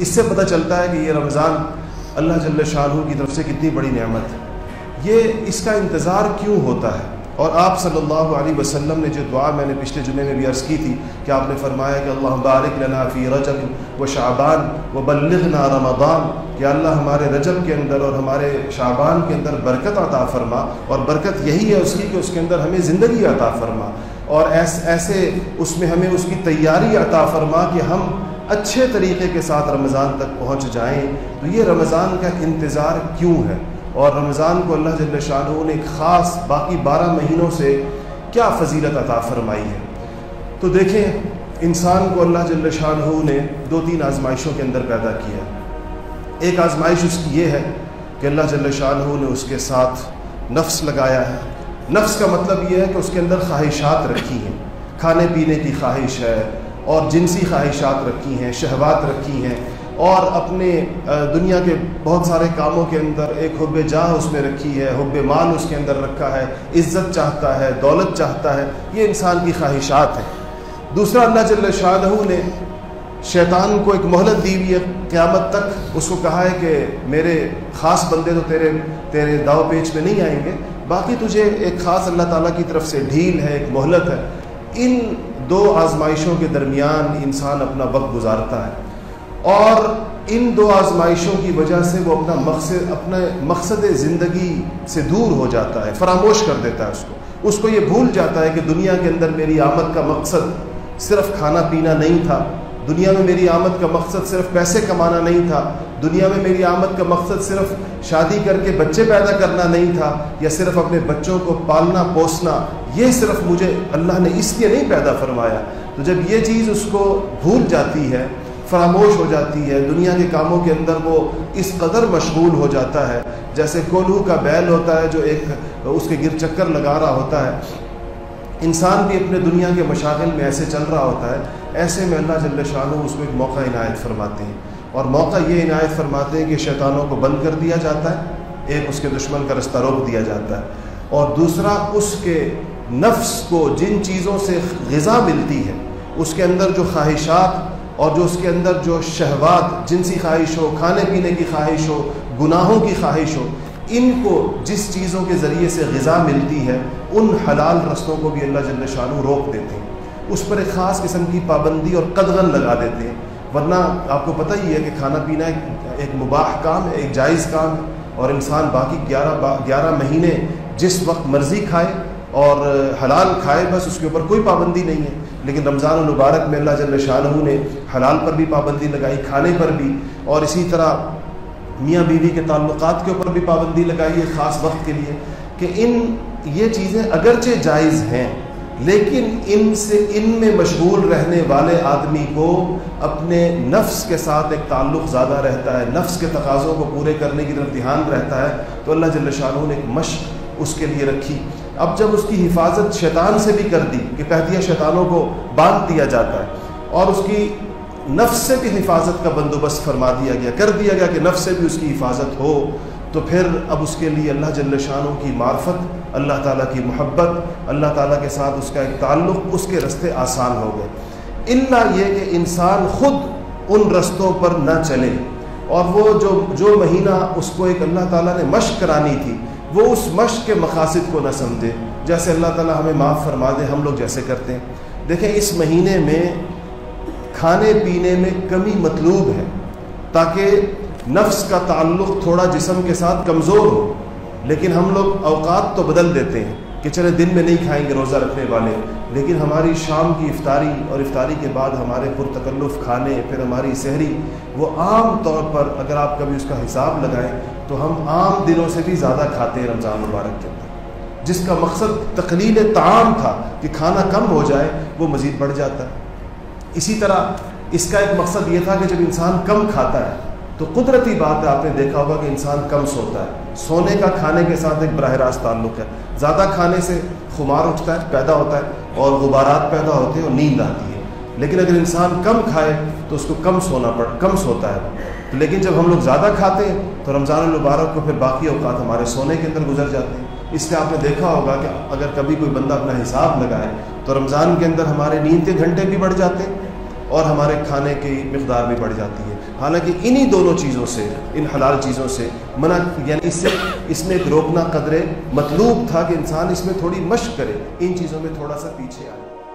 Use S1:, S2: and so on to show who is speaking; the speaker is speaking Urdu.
S1: اس سے پتہ چلتا ہے کہ یہ رمضان اللہ جل شانہ کی طرف سے کتنی بڑی نعمت ہے. یہ اس کا انتظار کیوں ہوتا ہے؟ اور آپ صلی اللہ علیہ وسلم نے جو دعا میں نے پچھلے جمعے میں بھی عرض کی تھی کہ آپ نے فرمایا کہ اللہم بارک لنا فی رجب و شعبان و بلغنا رمضان، کہ اللہ ہمارے رجب کے اندر اور ہمارے شعبان کے اندر برکت عطا فرما، اور برکت یہی ہے اس کی کہ اس کے اندر ہمیں زندگی عطا فرما، اور ایسے اس میں ہمیں اس کی تیاری عطا فرما کہ ہم اچھے طریقے کے ساتھ رمضان تک پہنچ جائیں. تو یہ رمضان کا انتظار کیوں ہے، اور رمضان کو اللہ جل شانہ نے ایک خاص باقی 12 مہینوں سے کیا فضیلت عطا فرمائی ہے؟ تو دیکھیں، انسان کو اللہ جل شانہ نے 2-3 آزمائشوں کے اندر پیدا کیا. ایک آزمائش اس کی یہ ہے کہ اللہ جل شانہ نے اس کے ساتھ نفس لگایا ہے. نفس کا مطلب یہ ہے کہ اس کے اندر خواہشات رکھی ہیں، کھانے پینے کی خواہش ہے، اور جنسی خواہشات رکھی ہیں، شہوات رکھی ہیں، اور اپنے دنیا کے بہت سارے کاموں کے اندر ایک حب جاہ اس میں رکھی ہے، حب مال اس کے اندر رکھا ہے، عزت چاہتا ہے، دولت چاہتا ہے. یہ انسان کی خواہشات ہیں. دوسرا، اللہ جل شانہ نے شیطان کو ایک مہلت دی ہوئی ہے قیامت تک. اس کو کہا ہے کہ میرے خاص بندے تو تیرے داؤ پیچ میں نہیں آئیں گے، باقی تجھے ایک خاص اللہ تعالیٰ کی طرف سے ڈھیل ہے، ایک مہلت ہے. ان 2 آزمائشوں کے درمیان انسان اپنا وقت گزارتا ہے، اور ان 2 آزمائشوں کی وجہ سے وہ اپنا مقصد زندگی سے دور ہو جاتا ہے، فراموش کر دیتا ہے اس کو یہ بھول جاتا ہے کہ دنیا کے اندر میری آمد کا مقصد صرف کھانا پینا نہیں تھا، دنیا میں میری آمد کا مقصد صرف پیسے کمانا نہیں تھا، دنیا میں میری آمد کا مقصد صرف شادی کر کے بچے پیدا کرنا نہیں تھا، یا صرف اپنے بچوں کو پالنا پوسنا. یہ صرف مجھے اللہ نے اس لیے نہیں پیدا فرمایا. تو جب یہ چیز اس کو بھول جاتی ہے، فراموش ہو جاتی ہے، دنیا کے کاموں کے اندر وہ اس قدر مشغول ہو جاتا ہے، جیسے کولہو کا بیل ہوتا ہے جو ایک اس کے گر چکر لگا رہا ہوتا ہے. انسان بھی اپنے دنیا کے مشاغل میں ایسے چل رہا ہوتا ہے. ایسے میں اللہ جل شانہ اس کو ایک موقع عنایت فرماتے ہیں، اور موقع یہ عنایت فرماتے ہیں کہ شیطانوں کو بند کر دیا جاتا ہے. ایک، اس کے دشمن کا رستہ روک دیا جاتا ہے، اور دوسرا، اس کے نفس کو جن چیزوں سے غذا ملتی ہے، اس کے اندر جو خواہشات اور جو اس کے اندر جو شہوات، جنسی خواہش ہو، کھانے پینے کی خواہش ہو، گناہوں کی خواہش ہو، ان کو جس چیزوں کے ذریعے سے غذا ملتی ہے، ان حلال رستوں کو بھی اللہ جل شانہ روک دیتے ہیں. اس پر ایک خاص قسم کی پابندی اور قدغن لگا دیتے ہیں. ورنہ آپ کو پتہ ہی ہے کہ کھانا پینا ایک مباح کام ہے، ایک جائز کام ہے، اور انسان باقی 11 مہینے جس وقت مرضی کھائے اور حلال کھائے، بس اس کے اوپر کوئی پابندی نہیں ہے. لیکن رمضان المبارک میں اللہ جل شانہ نے حلال پر بھی پابندی لگائی، کھانے پر بھی، اور اسی طرح میاں بیوی کے تعلقات کے اوپر بھی پابندی لگائی ہے خاص وقت کے لیے، کہ یہ چیزیں اگرچہ جائز ہیں، لیکن ان میں مشغول رہنے والے آدمی کو اپنے نفس کے ساتھ ایک تعلق زیادہ رہتا ہے، نفس کے تقاضوں کو پورے کرنے کی طرف دھیان رہتا ہے. تو اللہ جل شانہ نے ایک مشق اس کے لیے رکھی. اب جب اس کی حفاظت شیطان سے بھی کر دی کہ کہہ دیا شیطانوں کو باندھ دیا جاتا ہے، اور اس کی نفس سے بھی حفاظت کا بندوبست فرما دیا گیا، کر دیا گیا کہ نفس سے بھی اس کی حفاظت ہو، تو پھر اب اس کے لیے اللہ جل شانہ کی معرفت، اللہ تعالیٰ کی محبت، اللہ تعالیٰ کے ساتھ اس کا ایک تعلق، اس کے رستے آسان ہو گئے. الا یہ کہ انسان خود ان رستوں پر نہ چلے، اور وہ جو مہینہ اس کو ایک اللہ تعالیٰ نے مشق کرانی تھی، وہ اس مشق کے مقاصد کو نہ سمجھے. جیسے اللہ تعالیٰ ہمیں معاف فرما دے، ہم لوگ جیسے کرتے ہیں. دیکھیں، اس مہینے میں کھانے پینے میں کمی مطلوب ہے تاکہ نفس کا تعلق تھوڑا جسم کے ساتھ کمزور ہو. لیکن ہم لوگ اوقات تو بدل دیتے ہیں کہ چلے دن میں نہیں کھائیں گے روزہ رکھنے والے، لیکن ہماری شام کی افطاری اور افطاری کے بعد ہمارے پرتکلف کھانے، پھر ہماری سحری، وہ عام طور پر اگر آپ کبھی اس کا حساب لگائیں تو ہم عام دنوں سے بھی زیادہ کھاتے ہیں رمضان مبارک کے اندر. جس کا مقصد تقلیل طعام تھا کہ کھانا کم ہو جائے، وہ مزید بڑھ جاتا ہے. اسی طرح اس کا ایک مقصد یہ تھا کہ جب انسان کم کھاتا ہے تو قدرتی بات ہے، آپ نے دیکھا ہوگا کہ انسان کم سوتا ہے. سونے کا کھانے کے ساتھ ایک براہ راست تعلق ہے. زیادہ کھانے سے خمار اٹھتا ہے، پیدا ہوتا ہے، اور غبارات پیدا ہوتے ہیں اور نیند آتی ہے. لیکن اگر انسان کم کھائے تو اس کو کم سوتا ہے. لیکن جب ہم لوگ زیادہ کھاتے ہیں تو رمضان المبارک کو پھر باقی اوقات ہمارے سونے کے اندر گزر جاتے ہیں. اس لیے آپ نے دیکھا ہوگا کہ اگر کبھی کوئی بندہ اپنا حساب لگائے تو رمضان کے اندر ہمارے نیند کے گھنٹے بھی بڑھ جاتے ہیں، اور ہمارے کھانے کی مقدار بھی بڑھ جاتی ہے. حالانکہ انہی دونوں چیزوں سے، ان حلال چیزوں سے منع، یعنی اس میں ایک روکنا قدرے مطلوب تھا کہ انسان اس میں تھوڑی مشق کرے، ان چیزوں میں تھوڑا سا پیچھے آئے.